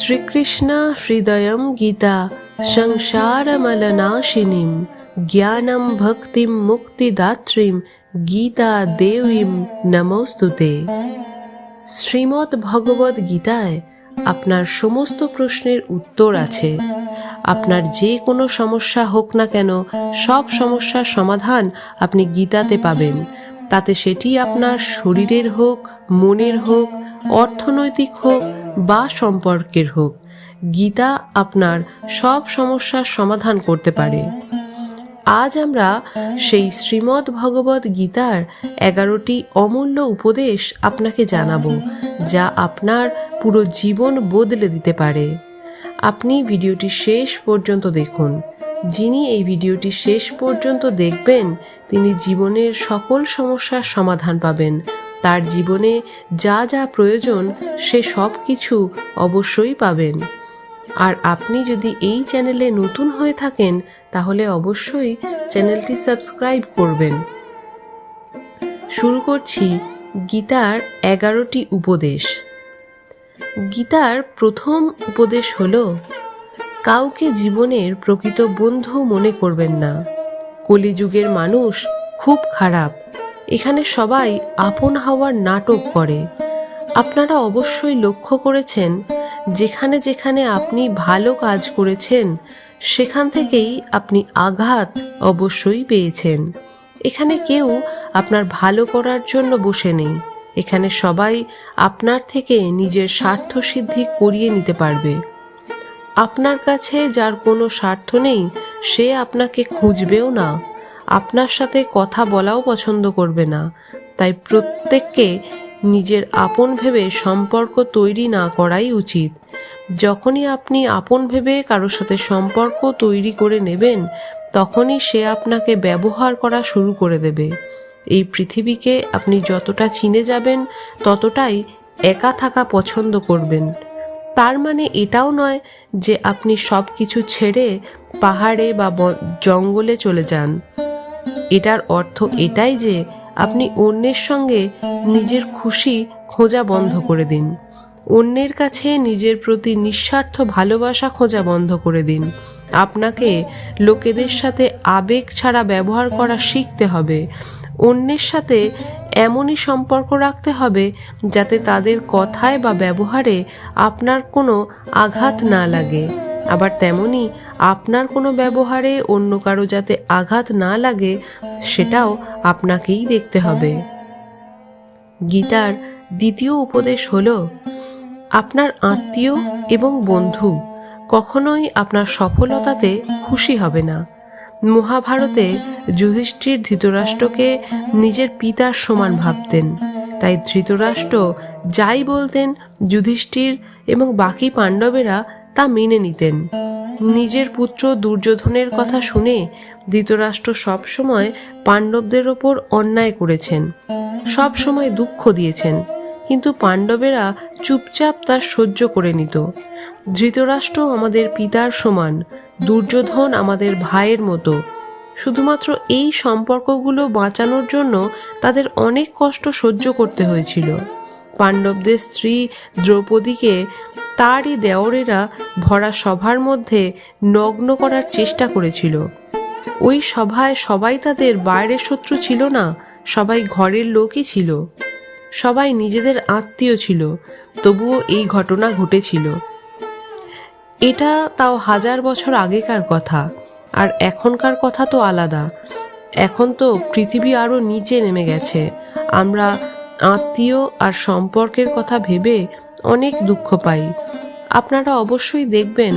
শ্রীকৃষ্ণ হৃদয়ম গীতা সংসারমলনাশিনীম জ্ঞানম ভক্তিম মুক্তিদাত্রীম গীতা দেবীম নমস্তুতে। শ্রীমদ্ ভগবদ গীতায় আপনার সমস্ত প্রশ্নের উত্তর আছে। আপনার যে কোনো সমস্যা হোক না কেন, সব সমস্যার সমাধান আপনি গীতাতে পাবেন। তাতে সেটি আপনার শরীরের হোক, মনের হোক, অর্থনৈতিক হোক বা সম্পর্কের হোক, গীতা আপনার সব সমস্যার সমাধান করতে পারে। আজ আমরা সেই শ্রীমদ্ ভগবদ গীতার 11টি অমূল্য উপদেশ আপনাকে জানাবো, যা আপনার পুরো জীবন বদলে দিতে পারে। আপনি ভিডিওটি শেষ পর্যন্ত দেখুন। যিনি এই ভিডিওটি শেষ পর্যন্ত দেখবেন, তিনি জীবনের সকল সমস্যার সমাধান পাবেন। তার জীবনে যা যা প্রয়োজন সে সব কিছু অবশ্যই পাবেন। আর আপনি যদি এই চ্যানেলে নতুন হয়ে থাকেন, তাহলে অবশ্যই চ্যানেলটি সাবস্ক্রাইব করবেন। শুরু করছি গীতার 11টি উপদেশ। গীতার প্রথম উপদেশ হলো, কাউকে জীবনের প্রকৃত বন্ধু মনে করবেন না। কলিযুগের মানুষ খুব খারাপ। এখানে সবাই আপন হওয়ার নাটক করে। আপনারা অবশ্যই লক্ষ্য করেছেন, যেখানে যেখানে আপনি ভালো কাজ করেছেন, সেখান থেকেই আপনি আঘাত অবশ্যই পেয়েছেন। এখানে কেউ আপনার ভালো করার জন্য বসে নেই। এখানে সবাই আপনার থেকে নিজের স্বার্থ সিদ্ধি করিয়ে নিতে পারবে। আপনার কাছে যার কোনো স্বার্থ নেই, সে আপনাকে খুঁজবেও না, আপনার সাথে কথা বলাও পছন্দ করবে না। তাই প্রত্যেককে নিজের আপন ভেবে সম্পর্ক তৈরি না করাই উচিত। যখনই আপনি আপন ভেবে কারোর সাথে সম্পর্ক তৈরি করে নেবেন, তখনই সে আপনাকে ব্যবহার করা শুরু করে দেবে। এই পৃথিবীকে আপনি যতটা চিনে যাবেন, ততটাই একা থাকা পছন্দ করবেন। তার মানে এটাও নয় যে আপনি সব কিছু ছেড়ে পাহাড়ে বা জঙ্গলে চলে যান। এটার অর্থ এটাই যে আপনি অন্যের সঙ্গে নিজের খুশি খোঁজা বন্ধ করে দিন। অন্যের কাছে নিজের প্রতি নিঃস্বার্থ ভালোবাসা খোঁজা বন্ধ করে দিন। আপনাকে লোকেদের সাথে আবেগ ছাড়া ব্যবহার করা শিখতে হবে। অন্যের সাথে এমনই সম্পর্ক রাখতে হবে যাতে তাদের কথায় বা ব্যবহারে আপনার কোনো আঘাত না লাগে। আবার তেমনি আপনার কোনো ব্যবহারে অন্য কারো যাতে আঘাত না লাগে, সেটাও আপনাকেই দেখতে হবে। গীতার দ্বিতীয় উপদেশ হলো, আপনার আত্মীয় এবং বন্ধু কখনোই আপনার সফলতাতে খুশি হবে না। মহাভারতে যুধিষ্ঠির ধৃতরাষ্ট্রকে নিজের পিতার সমান ভাবতেন। তাই ধৃতরাষ্ট্র যাই বলতেন, যুধিষ্ঠির এবং বাকি পাণ্ডবেরা তা মেনে নিতেন। নিজের পুত্র দুর্যোধনের কথা শুনে ধৃতরাষ্ট্র সবসময় পাণ্ডবদের ওপর অন্যায় করেছেন, সব সময় দুঃখ দিয়েছেন, কিন্তু পাণ্ডবেরা চুপচাপ তা সহ্য করে নিত। ধৃতরাষ্ট্র আমাদের পিতার সমান, দুর্যোধন আমাদের ভাইয়ের মতো। শুধুমাত্র এই সম্পর্কগুলো বাঁচানোর জন্য তাদের অনেক কষ্ট সহ্য করতে হয়েছিল। পাণ্ডবদের স্ত্রী দ্রৌপদীকে তারই দেওরেরা ভরা সভার মধ্যে নগ্ন করার চেষ্টা করেছিল। ওই সভায় সবাই তাদের বাইরের শত্রু ছিল না, সবাই ঘরের লোকই ছিল, সবাই নিজেদের আত্মীয় ছিল। তবুও এই ঘটনা ঘটেছিল। এটা তাও 1000 বছর আগেকার কথা। আর এখনকার কথা তো আলাদা। এখন তো পৃথিবী আরও নিচে নেমে গেছে। আমরা আত্মীয় আর সম্পর্কের কথা ভেবে অনেক দুঃখ পাই। আপনারা অবশ্যই দেখবেন,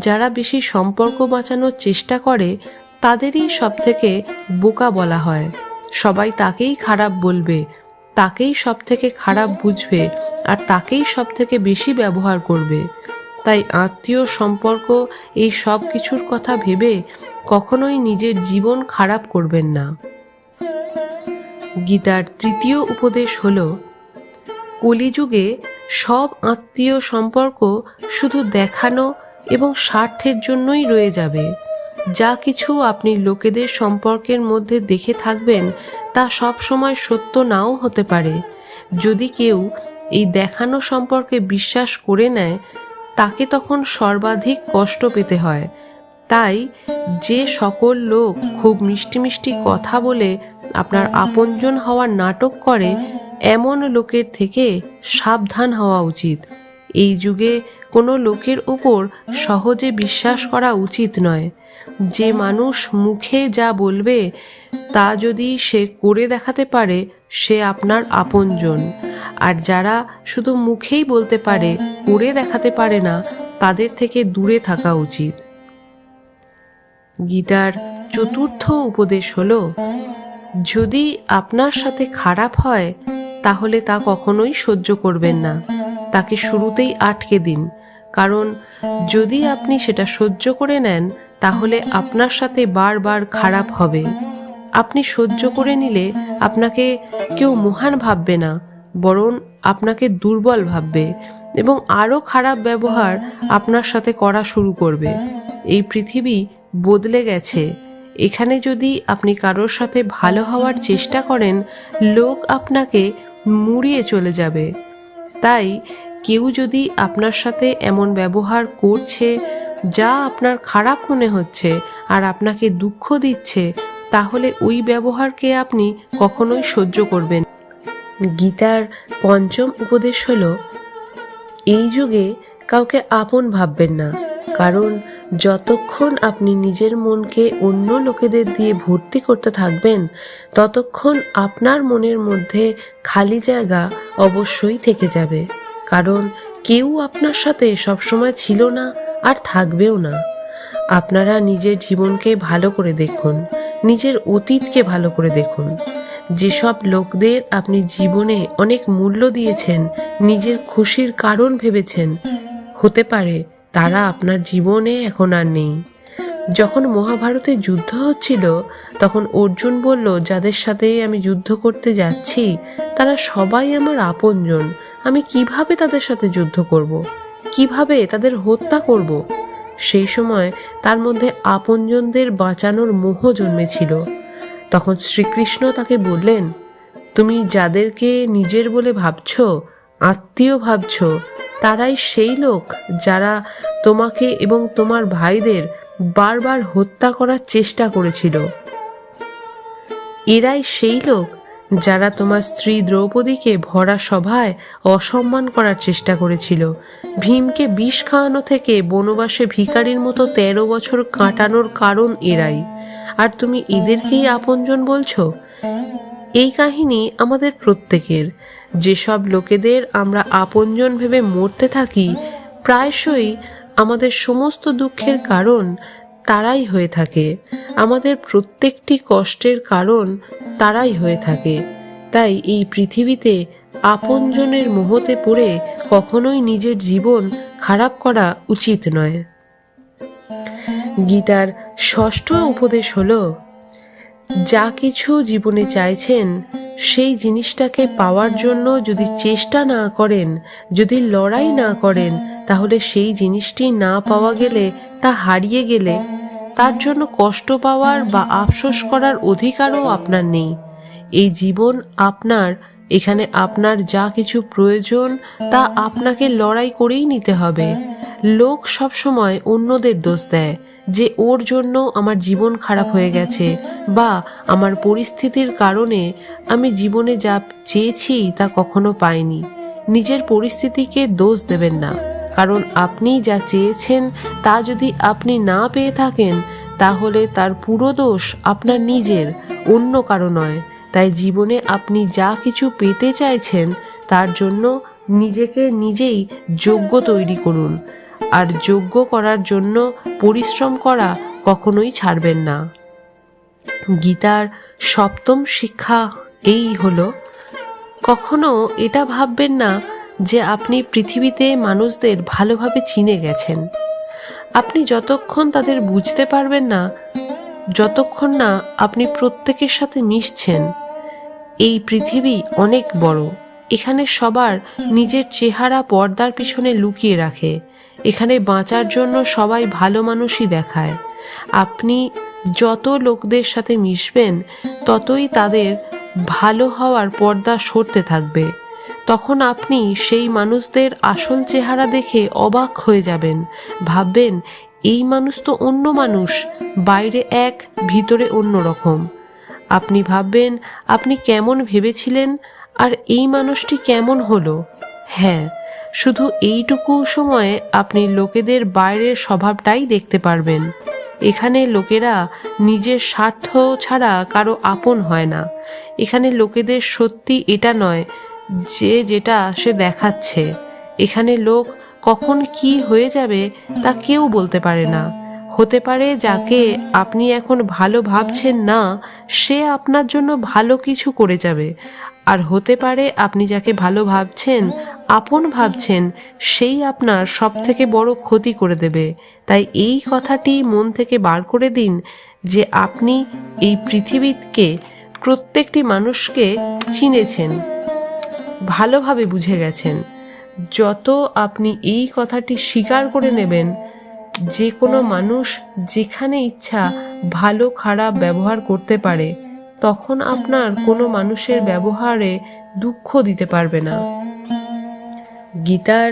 যারা বেশি সম্পর্ক বাঁচানোর চেষ্টা করে, তাদেরই সবথেকে বোকা বলা হয়। সবাই তাকেই খারাপ বলবে, তাকেই সব থেকে খারাপ বুঝবে, আর তাকেই সব থেকে বেশি ব্যবহার করবে। তাই আত্মীয় সম্পর্ক এই সব কিছুর কথা ভেবে কখনোই নিজের জীবন খারাপ করবেন না। গীতার তৃতীয় উপদেশ হলো, কলিযুগে সব আত্মীয় সম্পর্ক শুধু দেখানো এবং স্বার্থের জন্যই রয়ে যাবে। যা কিছু আপনি লোকেদের সম্পর্কের মধ্যে দেখে থাকবেন, তা সব সময় সত্য নাও হতে পারে। যদি কেউ এই দেখানো সম্পর্কে বিশ্বাস করে নেয়, তাকে তখন সর্বাধিক কষ্ট পেতে হয়। তাই যে সকল লোক খুব মিষ্টি মিষ্টি কথা বলে আপনার আপনজন হওয়ার নাটক করে, এমন লোকের থেকে সাবধান হওয়া উচিত। এই যুগে কোনো লোকের উপর সহজে বিশ্বাস করা উচিত নয়। যে মানুষ মুখে যা বলবে তা যদি সে করে দেখাতে পারে, সে আপনার আপনজন। আর যারা শুধু মুখেই বলতে পারে, করে দেখাতে পারে না, তাদের থেকে দূরে থাকা উচিত। গীতার চতুর্থ উপদেশ হলো, যদি আপনার সাথে খারাপ হয় তাহলে তা কখনোই সহ্য করবেন না, তাকে শুরুতেই আটকে দিন। কারণ যদি আপনি সেটা সহ্য করে নেন তাহলে আপনার সাথে বারবার খারাপ হবে। আপনি সহ্য করে নিলে আপনাকে কেউ মহান ভাববে না, বরং আপনাকে দুর্বল ভাববে এবং আরও খারাপ ব্যবহার আপনার সাথে করা শুরু করবে। এই পৃথিবী বদলে গেছে। এখানে যদি আপনি কারোর সাথে ভালো হওয়ার চেষ্টা করেন, লোক আপনাকে মুড়িয়ে চলে যাবে। তাই কেউ যদি আপনার সাথে এমন ব্যবহার করছে যা আপনার খারাপ মনে হচ্ছে আর আপনাকে দুঃখ দিচ্ছে, তাহলে ওই ব্যবহারকে আপনি কখনোই সহ্য করবেন। গীতার পঞ্চম উপদেশ হলো, এই যুগে কাউকে আপন ভাববেন না। কারণ যতক্ষণ আপনি নিজের মনকে অন্য লোকেদের দিয়ে ভর্তি করতে থাকবেন, ততক্ষণ আপনার মনের মধ্যে খালি জায়গা অবশ্যই থেকে যাবে। কারণ কেউ আপনার সাথে সবসময় ছিল না আর থাকবেও না। আপনারা নিজের জীবনকে ভালো করে দেখুন, নিজের অতীতকে ভালো করে দেখুন। যেসব লোকদের আপনি জীবনে অনেক মূল্য দিয়েছেন, নিজের খুশির কারণ ভেবেছেন, হতে পারে তারা আপনার জীবনে এখন আর নেই। যখন মহাভারতে যুদ্ধ হচ্ছিল, তখন অর্জুন বলল, যাদের সাথে আমি যুদ্ধ করতে যাচ্ছি তারা সবাই আমার আপনজন। আমি কিভাবে তাদের সাথে যুদ্ধ করব? কিভাবে তাদের হত্যা করব? সেই সময় তার মধ্যে আপনজনদের বাঁচানোর মোহ জন্মেছিল। তখন শ্রীকৃষ্ণ তাকে বললেন, তুমি যাদেরকে নিজের বলে ভাবছ, আত্মীয় ভাবছ, তারাই সেই লোক যারা তোমাকে এবং তোমার ভাইদের বারবার হত্যা করার চেষ্টা করেছিল। এরাই সেই লোক যারা তোমার স্ত্রী দ্রৌপদীকে ভরা সভায় অসম্মান করার চেষ্টা করেছিল। ভীমকে বিষ খাওয়ানো থেকে বনবাসে ভিখারির মতো 13 বছর কাটানোর কারণ এরাই। আর তুমি এদেরকেই আপনজন বলছো? এই কাহিনী আমাদের প্রত্যেকের। যেসব লোকেদের আমরা আপনজন ভেবে মরতে থাকি, প্রায়শই আমাদের সমস্ত দুঃখের কারণ তারাই হয়ে থাকে। আমাদের প্রত্যেকটি কষ্টের কারণ তারাই হয়ে থাকে। তাই এই পৃথিবীতে আপনজনের মোহতে পড়ে কখনোই নিজের জীবন খারাপ করা উচিত নয়। গীতার ষষ্ঠ উপদেশ হলো, যা কিছু জীবনে চাইছেন সেই জিনিসটাকে পাওয়ার জন্য যদি চেষ্টা না করেন, যদি লড়াই না করেন, তাহলে সেই জিনিসটি না পাওয়া গেলে, তা হারিয়ে গেলে, তার জন্য কষ্ট পাওয়ার বা আফসোস করার অধিকারও আপনার নেই। এই জীবন আপনার। এখানে আপনার যা কিছু প্রয়োজন তা আপনাকে লড়াই করেই নিতে হবে। লোক সবসময় অন্যদের দোষ দেয় যে ওর জন্য আমার জীবন খারাপ হয়ে গেছে, বা আমার পরিস্থিতির কারণে আমি জীবনে যা চেয়েছি তা কখনো পাইনি। নিজের পরিস্থিতিকে দোষ দেবেন না, কারণ আপনি যা চেয়েছেন তা যদি আপনি না পেয়ে থাকেন, তাহলে তার পুরো দোষ আপনার নিজের, অন্য কারো নয়। তাই জীবনে আপনি যা কিছু পেতে চাইছেন তার জন্য নিজেকে নিজেই যোগ্য তৈরি করুন। আর যোগ্য করার জন্য পরিশ্রম করা কখনোই ছাড়বেন না। গীতার সপ্তম শিক্ষা এই হলো, কখনো এটা ভাববেন না যে আপনি পৃথিবীতে মানুষদের ভালোভাবে চিনে গেছেন। আপনি যতক্ষণ তাদের বুঝতে পারবেন না, যতক্ষণ না আপনি প্রত্যেকের সাথে মিশছেন। এই পৃথিবী অনেক বড়। এখানে সবার নিজের চেহারা পর্দার পিছনে লুকিয়ে রাখে। এখানে বাঁচার জন্য সবাই ভালো মানুষই দেখায়। আপনি যত লোকদের সাথে মিশবেন, ততই তাদের ভালো হওয়ার পর্দা সরতে থাকবে। তখন আপনি সেই মানুষদের আসল চেহারা দেখে অবাক হয়ে যাবেন। ভাববেন, এই মানুষ তো অন্য মানুষ, বাইরে এক, ভিতরে অন্য রকম। আপনি ভাববেন আপনি কেমন ভেবেছিলেন আর এই মানুষটি কেমন হলো। হ্যাঁ, শুধু এইটুকু সময়ে আপনি লোকেদের বাইরের স্বভাবটাই দেখতে পারবেন। এখানে লোকেরা নিজের স্বার্থ ছাড়া কারো আপন হয় না। এখানে লোকেদের সত্যি এটা নয় যে যেটা সে দেখাচ্ছে। এখানে লোক কখন কি হয়ে যাবে তা কেউ বলতে পারে না। হতে পারে যাকে আপনি এখন ভালো ভাবছেন না, সে আপনার জন্য ভালো কিছু করে যাবে। আর হতে পারে আপনি যাকে ভালো ভাবছেন, আপন ভাবছেন, সেই আপনার সব থেকে বড় ক্ষতি করে দেবে। তাই এই কথাটি মন থেকে বার করে দিন যে আপনি এই পৃথিবীকে, প্রত্যেকটি মানুষকে চিনেছেন, ভালোভাবে বুঝে গেছেন। যত আপনি এই কথাটি স্বীকার করে নেবেন, যে কোনো মানুষ যেখানে ইচ্ছা ভালো খারাপ ব্যবহার করতে পারে, তখন আপনার কোনো মানুষের ব্যবহারে দুঃখ দিতে পারবে না। গীতার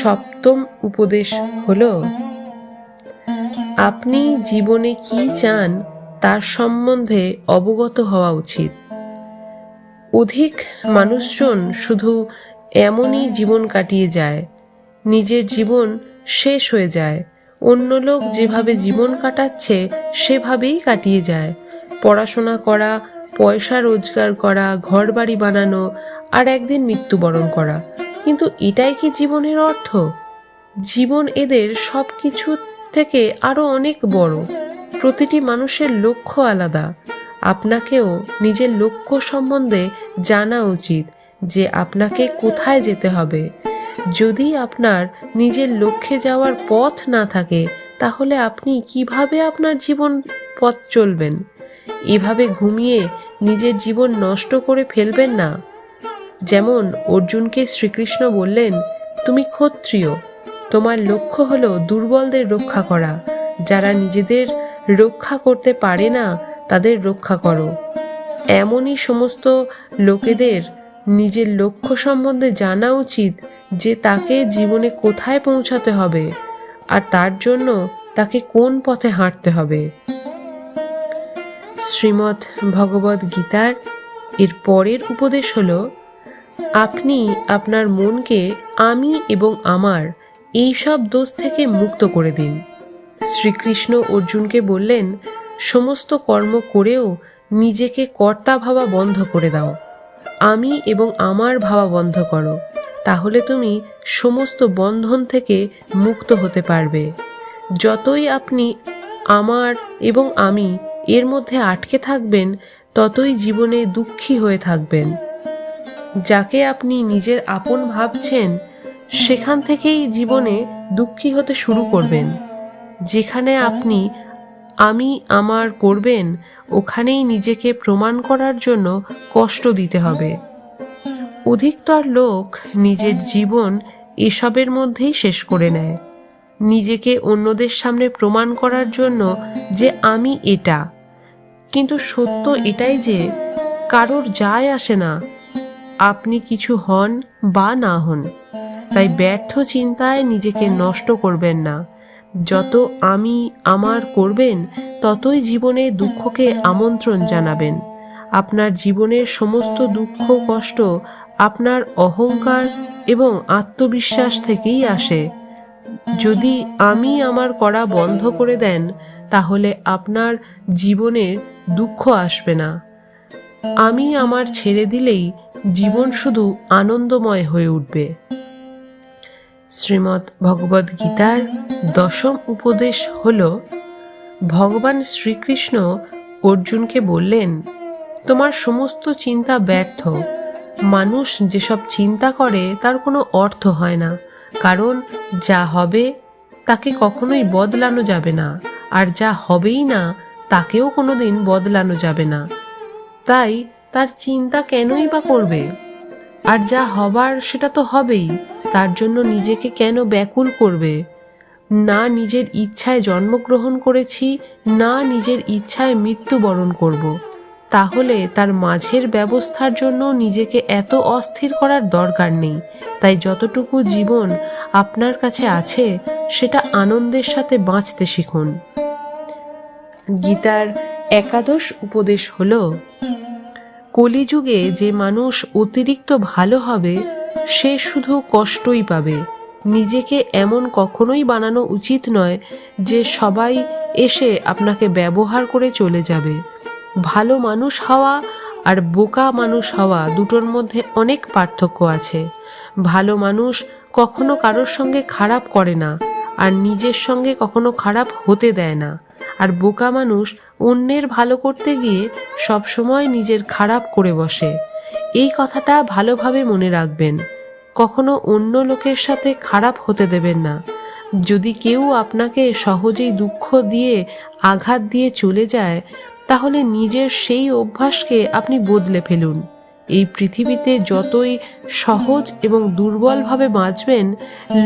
সপ্তম উপদেশ হলো, আপনি জীবনে কি চান তার সম্বন্ধে অবগত হওয়া উচিত। অধিক মানুষজন শুধু এমনই জীবন কাটিয়ে যায়, নিজের জীবন শেষ হয়ে যায়। অন্য লোক যেভাবে জীবন কাটাচ্ছে সেভাবেই কাটিয়ে যায়। পড়াশোনা করা, পয়সা রোজগার করা, ঘর বাড়ি বানানো, আর একদিন মৃত্যুবরণ করা। কিন্তু এটাই কি জীবনের অর্থ? জীবন এদের সব কিছু থেকে আরো অনেক বড়। প্রতিটি মানুষের লক্ষ্য আলাদা। আপনাকেও নিজের লক্ষ্য সম্বন্ধে জানা উচিত যে আপনাকে কোথায় যেতে হবে। যদি আপনার নিজের লক্ষ্যে যাওয়ার পথ না থাকে, তাহলে আপনি কিভাবে আপনার জীবন পথ চলবেন? এভাবে ঘুমিয়ে নিজের জীবন নষ্ট করে ফেলবেন না। যেমন অর্জুনকে শ্রীকৃষ্ণ বললেন, তুমি ক্ষত্রিয়, তোমার লক্ষ্য হলো দুর্বলদের রক্ষা করা। যারা নিজেদের রক্ষা করতে পারে না তাদের রক্ষা করো। এমনই সমস্ত লোকেদের নিজের লক্ষ্য সম্বন্ধে জানা উচিত যে তাকে জীবনে কোথায় পৌঁছাতে হবে আর তার জন্য তাকে কোন পথে হাঁটতে হবে। শ্রীমদ্ ভগবদ গীতার এর পরের উপদেশ হলো, আপনি আপনার মনকে আমি এবং আমার এই সব দোষ থেকে মুক্ত করে দিন। শ্রীকৃষ্ণ অর্জুনকে বললেন, সমস্ত কর্ম করেও নিজেকে কর্তা ভাবা বন্ধ করে দাও। আমি এবং আমার ভাবা বন্ধ করো, তাহলে তুমি সমস্ত বন্ধন থেকে মুক্ত হতে পারবে। যতই আপনি আমার এবং আমি এর মধ্যে আটকে থাকবেন, ততই জীবনে দুঃখী হয়ে থাকবেন। যাকে আপনি নিজের আপন ভাবছেন, সেখান থেকেই জীবনে দুঃখী হতে শুরু করবেন। যেখানে আপনি আমি আমার করবেন, ওখানেই নিজেকে প্রমাণ করার জন্য কষ্ট দিতে হবে। অধিকতর লোক নিজের জীবন এসবের মধ্যেই শেষ করে নেয়, নিজেকে অন্যদের সামনে প্রমাণ করার জন্য যে আমি এটা। কিন্তু সত্য এটাই যে কারোর যায় আসে না আপনি কিছু হন বা না হন। তাই ব্যর্থ চিন্তায় নিজেকে নষ্ট করবেন না। যত আমি আমার করবেন, ততই জীবনে দুঃখকে আমন্ত্রণ জানাবেন। আপনার জীবনের সমস্ত দুঃখ কষ্ট আপনার অহংকার এবং আত্মবিশ্বাস থেকেই আসে। যদি আমি আমার করা বন্ধ করে দেন, তাহলে আপনার জীবনের দুঃখ আসবে না। আমি আমার ছেড়ে দিলেই জীবন শুধু আনন্দময় হয়ে উঠবে। শ্রীমদ্ ভগবদ গীতার দশম উপদেশ হল, ভগবান শ্রীকৃষ্ণ অর্জুনকে বললেন, তোমার সমস্ত চিন্তা ব্যর্থ। মানুষ যেসব চিন্তা করে তার কোনো অর্থ হয় না, কারণ যা হবে তাকে কখনোই বদলানো যাবে না, আর যা হবেই না তাকেও কোনোদিন বদলানো যাবে না। তাই তার চিন্তা কেনই বা করবে? আর যা হবার সেটা তো হবেই, তার জন্য নিজেকে কেন ব্যাকুল করবে? না নিজের ইচ্ছায় জন্মগ্রহণ করেছি, না নিজের ইচ্ছায় মৃত্যুবরণ করব। তাহলে তার মাঝের ব্যবস্থার জন্য নিজেকে এত অস্থির করার দরকার নেই। তাই যতটুকু জীবন আপনার কাছে আছে সেটা আনন্দের সাথে বাঁচতে শিখুন। গীতার একাদশ উপদেশ হলো, কলিযুগে যে মানুষ অতিরিক্ত ভালো হবে সে শুধু কষ্টই পাবে। নিজেকে এমন কখনোই বানানো উচিত নয় যে সবাই এসে আপনাকে ব্যবহার করে চলে যাবে। ভালো মানুষ হওয়া আর বোকা মানুষ হওয়া দুটোর মধ্যে অনেক পার্থক্য আছে। ভালো মানুষ কখনো কারোর সঙ্গে খারাপ করে না আর নিজের সঙ্গে কখনো খারাপ হতে দেয় না, আর বোকা মানুষ অন্যের ভালো করতে গিয়ে সবসময় নিজের খারাপ করে বসে। এই কথাটা ভালোভাবে মনে রাখবেন। কখনো অন্য লোকের সাথে খারাপ হতে দেবেন না। যদি কেউ আপনাকে সহজেই দুঃখ দিয়ে আঘাত দিয়ে চলে যায়, তাহলে নিজের সেই অভ্যাসকে আপনি বদলে ফেলুন। এই পৃথিবীতে যতই সহজ এবং দুর্বলভাবে বাঁচবেন,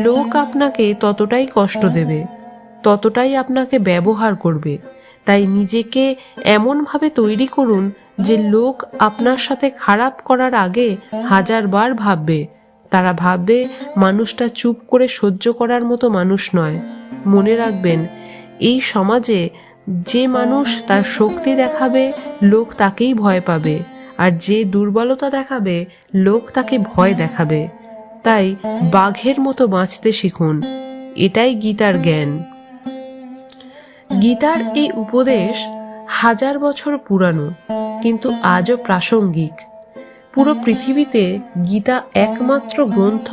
লোক আপনাকে ততটাই কষ্ট দেবে, ততটাই আপনাকে ব্যবহার করবে। তাই নিজেকে এমনভাবে তৈরি করুন যে লোক আপনার সাথে খারাপ করার আগে 1000 বার ভাববে। তারা ভাববে মানুষটা চুপ করে সহ্য করার মতো মানুষ নয়। মনে রাখবেন, এই সমাজে যে মানুষ তার শক্তি দেখাবে লোক তাকেই ভয় পাবে, আর যে দুর্বলতা দেখাবে লোক তাকে ভয় দেখাবে। তাই বাঘের মতো বাঁচতে শিখুন। এটাই গীতার জ্ঞান। গীতার এই উপদেশ 1000 বছর পুরানো, কিন্তু আজও প্রাসঙ্গিক। পুরো পৃথিবীতে গীতা একমাত্র গ্রন্থ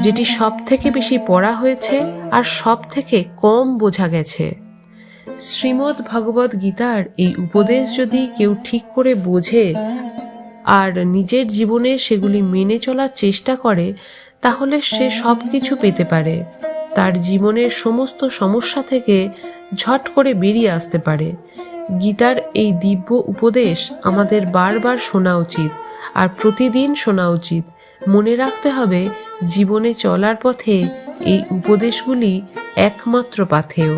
যেটি সব থেকে বেশি পড়া হয়েছে আর সব থেকে কম বোঝা গেছে। শ্রীমদ্ ভগবদ গীতার এই উপদেশ যদি কেউ ঠিক করে বোঝে আর নিজের জীবনে সেগুলি মেনে চলার চেষ্টা করে, তাহলে সে সব কিছু পেতে পারে। তার জীবনের সমস্ত সমস্যা থেকে ঝট করে বেরিয়ে আসতে পারে। গীতার এই দিব্য উপদেশ আমাদের বারবার শোনা উচিত, আর প্রতিদিন শোনা উচিত। মনে রাখতে হবে, জীবনে চলার পথে এই উপদেশগুলি একমাত্র পাথেয়।